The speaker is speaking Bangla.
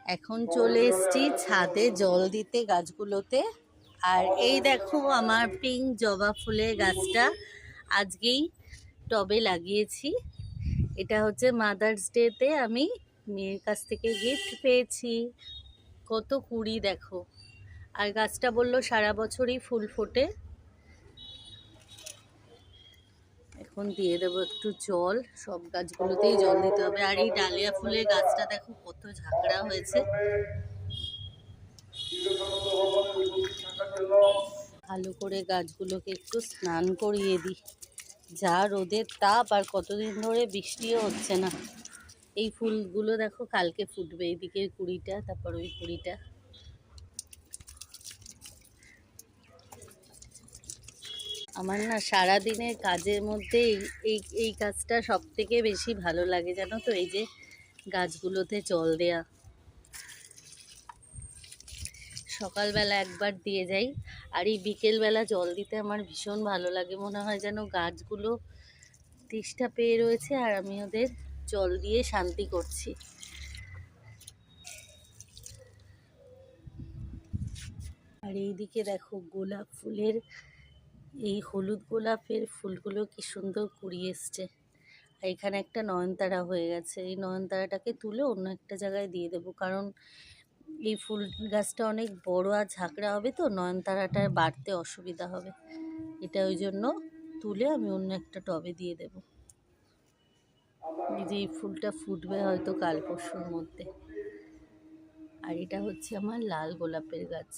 এখন চলে এসেছি ছাদে জল দিতে গাছগুলোতে। আর এই দেখো আমার পিঙ্ক জবা ফুলের গাছটা আজকেই টবে লাগিয়েছি। এটা হচ্ছে মাদার্স ডেতে আমি মেয়ের কাছ থেকে গিফট পেয়েছি। কত কুড়ি দেখো, আর গাছটা বললো সারা বছরই ফুল ফোটে। এখন দিয়ে দেবো একটু জল, সব গাছগুলোতেই জল দিতে হবে। আর এই ডালিয়া ফুলের গাছটা দেখো কত ঝাঁকড়া হয়েছে। ভালো করে গাছগুলোকে একটু স্নান করিয়ে দিই। যা রোদের তাপ, আর কতদিন ধরে বৃষ্টিও হচ্ছে না। এই ফুলগুলো দেখো কালকে ফুটবে, এইদিকে কুড়িটা, তারপর ওই কুড়িটা। আমার না সারাদিনের কাজের মধ্যে এই এই কাজটা সব থেকে বেশি ভালো লাগে, জানো তো, এই যে গাছগুলোতে জল দেয়া। সকালবেলা একবার দিয়ে যাই, আর এই বিকেলবেলা জল দিতে আমার ভীষণ ভালো লাগে। মনে হয় যেন গাছগুলো তেষ্টা পেয়ে রয়েছে আর আমি ওদের জল দিয়ে শান্তি করছি। আর এইদিকে দেখো গোলাপ ফুলের, এই হলুদ গোলাপের ফুলগুলো কি সুন্দর কুড়িয়ে এসছে। আর এখানে একটা নয়নতারা হয়ে গেছে, এই নয়নতারাটাকে তুলে অন্য একটা জায়গায় দিয়ে দেবো, কারণ এই ফুল গাছটা অনেক বড় আর ঝাঁকড়া হবে, তো নয়নতারাটা বাড়তে অসুবিধা হবে। এটা ওই জন্য তুলে আমি অন্য একটা টবে দিয়ে দেব। এই যে এই ফুলটা ফুটবে হয়তো কাল পরশুর মধ্যে। আর এটা হচ্ছে আমার লাল গোলাপের গাছ।